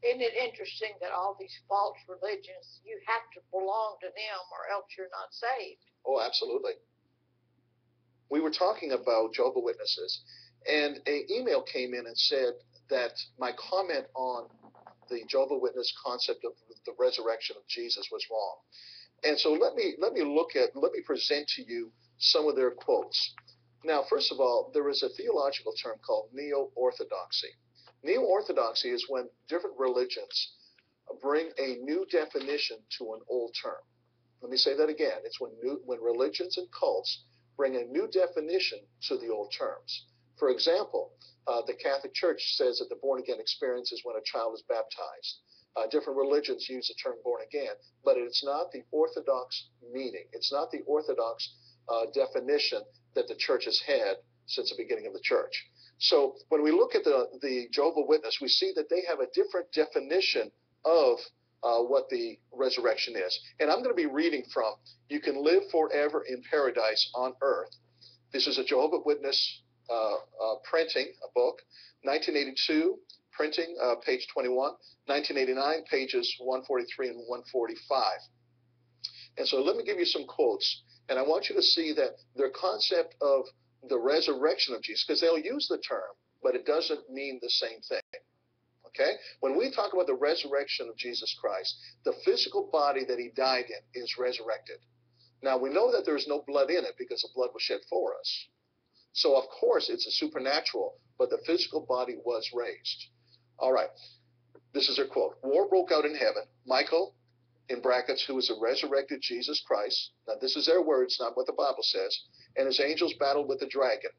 Isn't it interesting that all these false religions, you have to belong to them or else you're not saved? Oh, absolutely. We were talking about Jehovah's Witnesses, and an email came in and said that my comment on the Jehovah's Witness concept of the resurrection of Jesus was wrong. And so let me present to you some of their quotes. Now, first of all, there is a theological term called neo-orthodoxy. Neo-orthodoxy is when different religions bring a new definition to an old term. Let me say that again. It's when religions and cults bring a new definition to the old terms. For example, the Catholic Church says that the born-again experience is when a child is baptized. Different religions use the term born again, but it's not the orthodox meaning. It's not the orthodox definition that the church has had since the beginning of the church. So when we look at the Jehovah's Witness, we see that they have a different definition of what the resurrection is. And I'm going to be reading from You Can Live Forever in Paradise on Earth. This is a Jehovah's Witness printing, a book, 1982, printing, page 21, 1989, pages 143 and 145. And so let me give you some quotes, and I want you to see that their concept of the resurrection of Jesus, because they'll use the term, but it doesn't mean the same thing. Okay? When we talk about the resurrection of Jesus Christ, the physical body that he died in is resurrected. Now, we know that there is no blood in it because the blood was shed for us. So, of course, it's a supernatural, but the physical body was raised. All right. This is their quote. War broke out in heaven. Michael, in brackets, who is the resurrected Jesus Christ. Now, this is their words, not what the Bible says. And his angels battled with the dragon.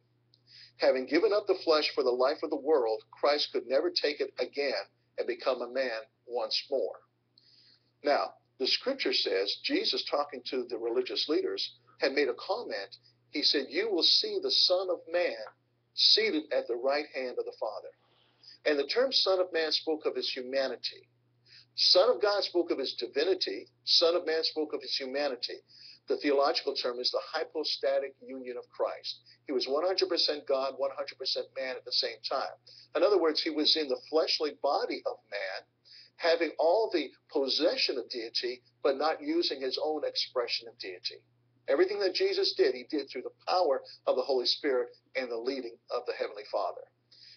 Having given up the flesh for the life of the world, Christ could never take it again and become a man once more. Now, the scripture says, Jesus, talking to the religious leaders, had made a comment. He said, you will see the Son of Man seated at the right hand of the Father. And the term Son of Man spoke of his humanity. Son of God spoke of his divinity. Son of Man spoke of his humanity. The theological term is the hypostatic union of Christ. He was 100% God, 100% man at the same time. In other words, he was in the fleshly body of man, having all the possession of deity, but not using his own expression of deity. Everything that Jesus did, he did through the power of the Holy Spirit and the leading of the Heavenly Father.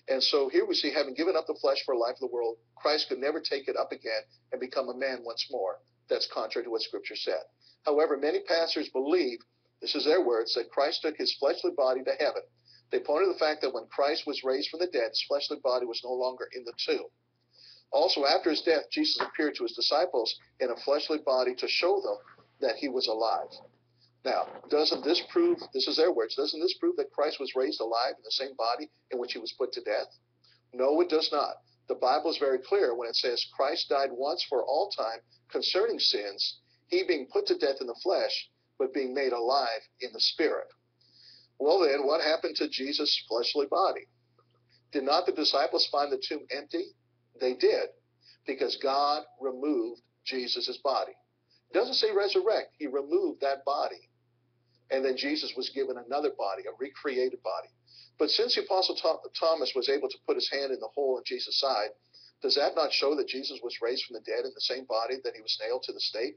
And so here we see, having given up the flesh for life of the world, Christ could never take it up again and become a man once more. That's contrary to what Scripture said. However, many pastors believe, this is their words, that Christ took his fleshly body to heaven. They point to the fact that when Christ was raised from the dead, his fleshly body was no longer in the tomb. Also, after his death, Jesus appeared to his disciples in a fleshly body to show them that he was alive. Now, doesn't this prove, this is their words, doesn't this prove that Christ was raised alive in the same body in which he was put to death? No, it does not. The Bible is very clear when it says Christ died once for all time concerning sins, he being put to death in the flesh, but being made alive in the spirit. Well then, what happened to Jesus' fleshly body? Did not the disciples find the tomb empty? They did, because God removed Jesus' body. It doesn't say resurrect. He removed that body. And then Jesus was given another body, a recreated body. But since the Apostle Thomas was able to put his hand in the hole in Jesus' side, does that not show that Jesus was raised from the dead in the same body that he was nailed to the stake?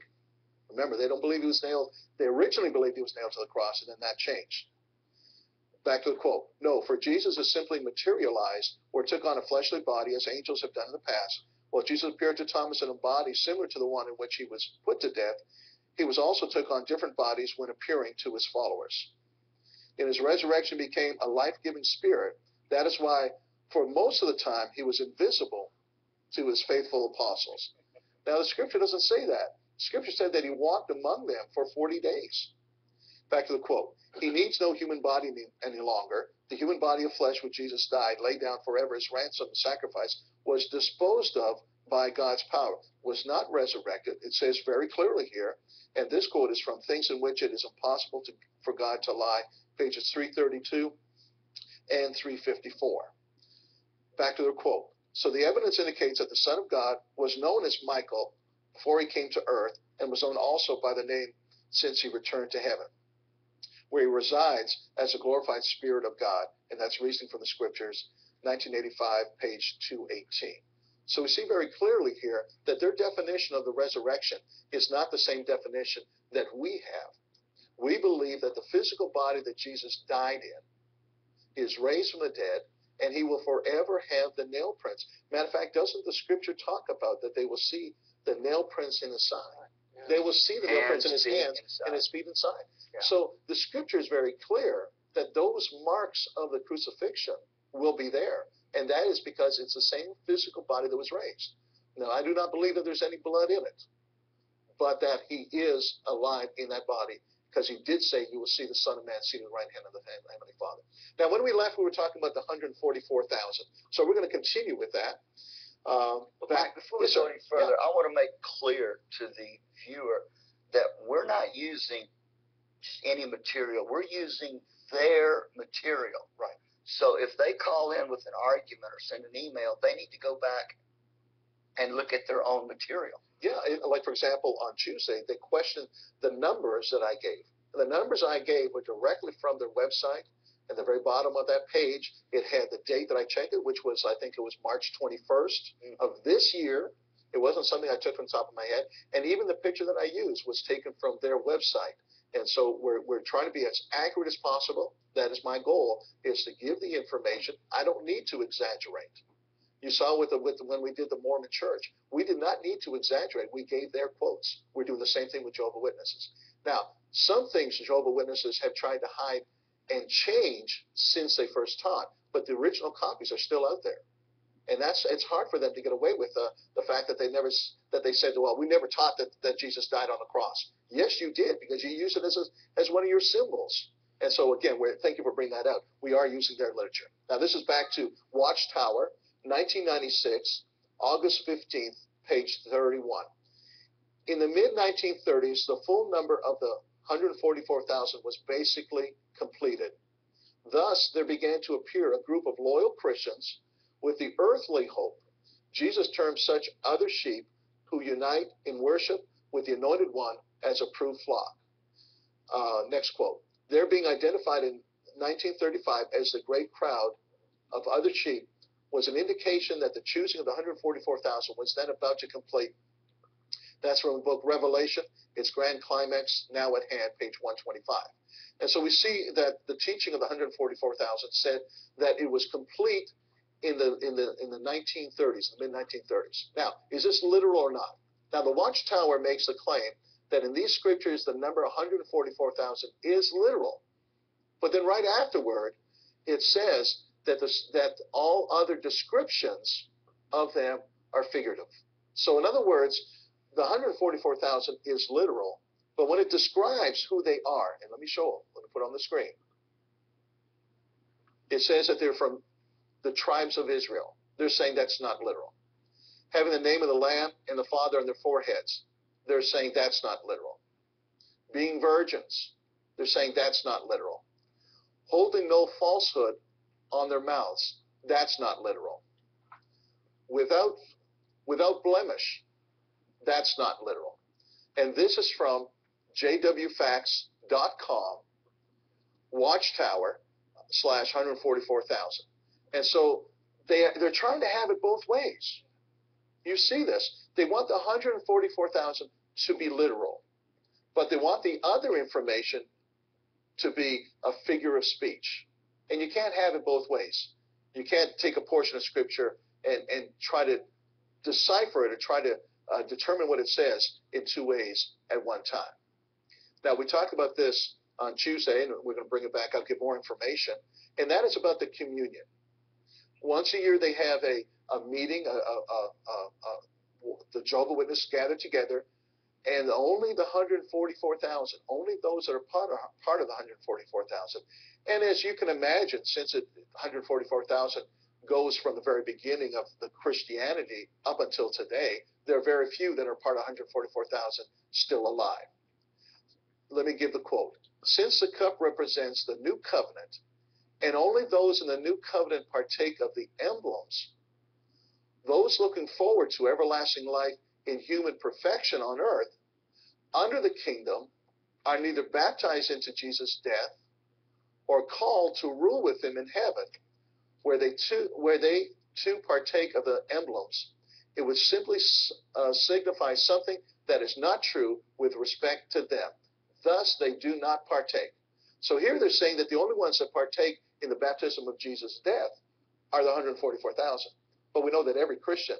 Remember, they don't believe he was nailed. They originally believed he was nailed to the cross, and then that changed. Back to the quote. No, for Jesus is simply materialized or took on a fleshly body as angels have done in the past. While Jesus appeared to Thomas in a body similar to the one in which he was put to death, he was also took on different bodies when appearing to his followers. In his resurrection became a life-giving spirit. That is why, for most of the time, he was invisible to his faithful apostles. Now, the scripture doesn't say that. Scripture said that he walked among them for 40 days. Back to the quote. He needs no human body any longer. The human body of flesh which Jesus died, laid down forever as ransom and sacrifice, was disposed of by God's power, was not resurrected. It says very clearly here, and this quote is from Things in Which It Is Impossible for God to Lie, pages 332 and 354. Back to the quote. So the evidence indicates that the Son of God was known as Michael before he came to earth, and was known also by the name since he returned to heaven, where he resides as the glorified Spirit of God. And that's reasoning from the Scriptures, 1985, page 218. So we see very clearly here that their definition of the resurrection is not the same definition that we have. We believe that the physical body that Jesus died in is raised from the dead, and he will forever have the nail prints. Matter of fact, doesn't the scripture talk about that they will see the nail prints in his side? Yeah. They will see the nail prints in his hands and his feet inside. Yeah. So the scripture is very clear that those marks of the crucifixion will be there. And that is because it's the same physical body that was raised. Now, I do not believe that there's any blood in it, but that he is alive in that body, because he did say, you will see the Son of Man seated at the right hand of the Heavenly Father. Now, when we left, we were talking about the 144,000. So we're going to continue with that. Before we go any further, I want to make clear to the viewer that we're not using any material. We're using their material. Right. So if they call in with an argument or send an email, they need to go back and look at their own material. Yeah, like for example, on Tuesday, they questioned the numbers that I gave. The numbers I gave were directly from their website. At the very bottom of that page, it had the date that I checked it, which was, I think it was March 21st of this year. It wasn't something I took from the top of my head. And even the picture that I used was taken from their website. And so we're trying to be as accurate as possible. That is my goal, is to give the information. I don't need to exaggerate. You saw when we did the Mormon Church, we did not need to exaggerate. We gave their quotes. We're doing the same thing with Jehovah's Witnesses. Now, some things Jehovah's Witnesses have tried to hide and change since they first taught, but the original copies are still out there. And it's hard for them to get away with the fact that they said, well, we never taught that Jesus died on the cross. Yes, you did, because you used it as one of your symbols. And so again, thank you for bringing that out. We are using their literature. Now, this is back to Watchtower, 1996, August 15th, page 31. In the mid-1930s, the full number of the 144,000 was basically completed. Thus, there began to appear a group of loyal Christians with the earthly hope. Jesus termed such other sheep who unite in worship with the Anointed One as a proved flock. Next quote. They're being identified in 1935 as the great crowd of other sheep was an indication that the choosing of the 144,000 was then about to complete. That's from the book Revelation, its grand climax now at hand, page 125. And so we see that the teaching of the 144,000 said that it was complete in the 1930s, the mid-1930s. Now, is this literal or not? Now, the Watchtower makes the claim that in these scriptures, the number 144,000 is literal. But then right afterward, it says that all other descriptions of them are figurative. So in other words, the 144,000 is literal, but when it describes who they are, and let me put it on the screen. It says that they're from the tribes of Israel. They're saying that's not literal. Having the name of the Lamb and the Father on their foreheads, they're saying that's not literal. Being virgins, they're saying that's not literal. Holding no falsehood on their mouths, that's not literal. Without blemish, that's not literal. And this is from jwfacts.com, Watchtower /144,000. And so they're trying to have it both ways. You see this. They want the 144,000 to be literal, but they want the other information to be a figure of speech. And you can't have it both ways. You can't take a portion of Scripture and try to decipher it or try to determine what it says in two ways at one time. Now, we talked about this on Tuesday, and we're going to bring it back. I'll give more information. And that is about the communion. Once a year, they have a meeting, the Jehovah's Witnesses gather together, and only the 144,000, only those that are part of the 144,000. And as you can imagine, since 144,000 goes from the very beginning of the Christianity up until today, there are very few that are part of 144,000 still alive. Let me give the quote. Since the cup represents the new covenant, and only those in the new covenant partake of the emblems, those looking forward to everlasting life in human perfection on earth, under the kingdom, are neither baptized into Jesus' death or called to rule with him in heaven, where they too partake of the emblems It would simply signify something that is not true with respect to them. Thus, they do not partake. So here they're saying that the only ones that partake in the baptism of Jesus' death are the 144,000. But we know that every Christian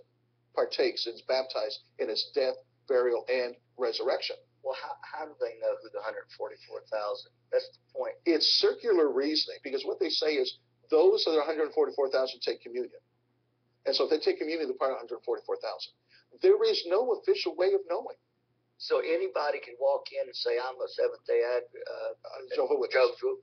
partakes and is baptized in his death, burial, and resurrection. Well, how do they know who the 144,000? That's the point. It's circular reasoning, because what they say is those that are 144,000 take communion. And so if they take communion, they're part of 144,000. There is no official way of knowing. So anybody can walk in and say, I'm a Seventh-day Jehovah's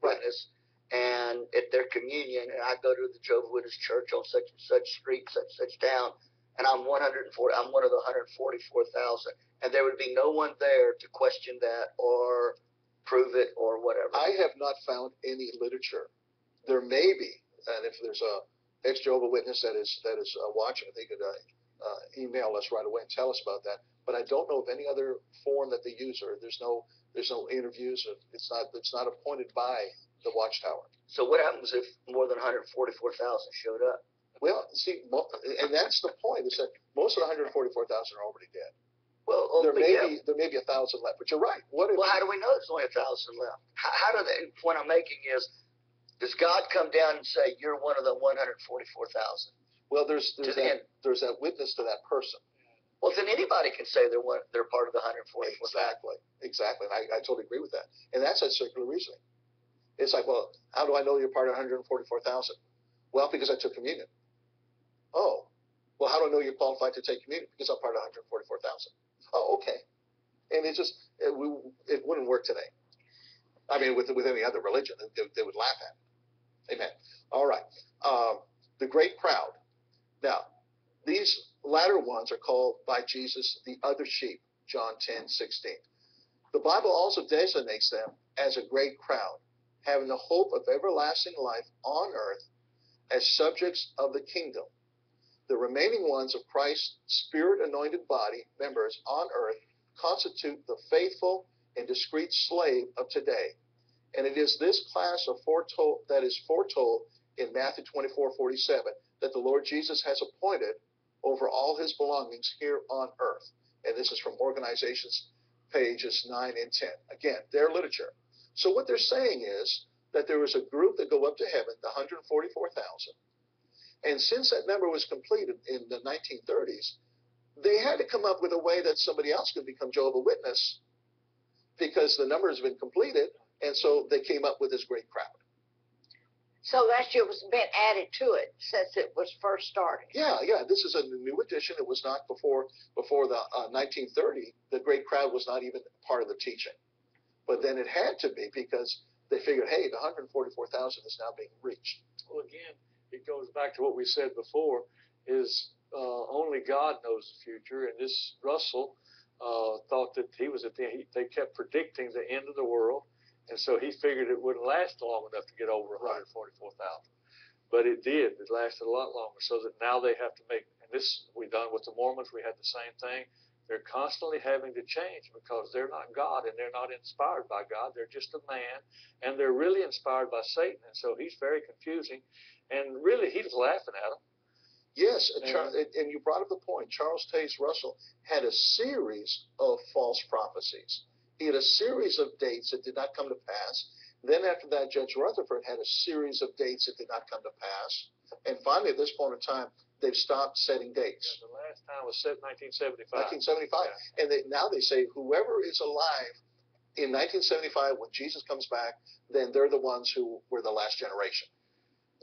Witness, Right. and at their communion, and I go to the Jehovah's Witness church on such and such street, such and such town, and I'm one of the 144,000, and there would be no one there to question that or prove it or whatever. I have not found any literature. There may be, and if there's a ex-Jehovah's Witness that is watching, they could email us right away and tell us about that. But I don't know of any other form that they use, or there's no interviews. It's not appointed by the Watchtower. So what happens if more than 144,000 showed up? Well, see, and that's the point, is that most of the 144,000 are already dead. Well, There may be 1,000 left, but you're right. What if? Well, how do we know there's only 1,000 left? How do they? The point I'm making is, does God come down and say you're one of the 144,000? Well, there's that witness to that person. Well, then anybody can say they're part of the 144,000. Exactly. And I totally agree with that. And that's that circular reasoning. It's like, well, how do I know you're part of 144,000? Well, because I took communion. Oh, well, how do I know you're qualified to take communion? Because I'm part of 144,000. Oh, okay. And it wouldn't work today. I mean, with any other religion, they would laugh at it. Amen. All right. The great crowd. Now, these latter ones are called by Jesus the other sheep, John 10:16. The Bible also designates them as a great crowd, having the hope of everlasting life on earth as subjects of the kingdom. The remaining ones of Christ's Spirit-anointed body members on earth constitute the faithful and discreet slave of today. And it is this class that is foretold in Matthew 24:47 that the Lord Jesus has appointed over all his belongings here on earth. And this is from Organizations pages 9 and 10. Again, their literature. So what they're saying is that there is a group that go up to heaven, the 144,000. And since that number was completed in the 1930s, they had to come up with a way that somebody else could become Jehovah's Witness, because the number has been completed, and so they came up with this great crowd. So that's just been added to it since it was first started. Yeah. This is a new addition. It was not before the 1930. The great crowd was not even part of the teaching, but then it had to be, because they figured, hey, the 144,000 is now being reached. Well, again, it goes back to what we said before, is only God knows the future. And this Russell thought that he was they kept predicting the end of the world. And so he figured it wouldn't last long enough to get over 144,000. But it did. It lasted a lot longer. So that now they have to make, and this we done with the Mormons, we had the same thing. They're constantly having to change because they're not God and they're not inspired by God. They're just a man, and they're really inspired by Satan. And so he's very confusing. And really, he was laughing at them. Yes, and you brought up the point. Charles Taze Russell had a series of false prophecies. He had a series of dates that did not come to pass. Then after that, Judge Rutherford had a series of dates that did not come to pass. And finally, at this point in time, they've stopped setting dates. Yeah, the last time was set 1975. 1975. Yeah. And now they say whoever is alive in 1975 when Jesus comes back, then they're the ones who were the last generation.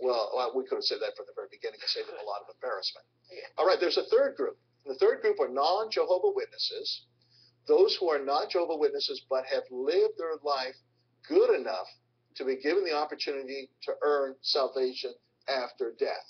Well, we could have said that from the very beginning and saved them a lot of embarrassment. Yeah. All right, there's a third group. The third group are non-Jehovah's Witnesses. Those who are not Jehovah's Witnesses but have lived their life good enough to be given the opportunity to earn salvation after death.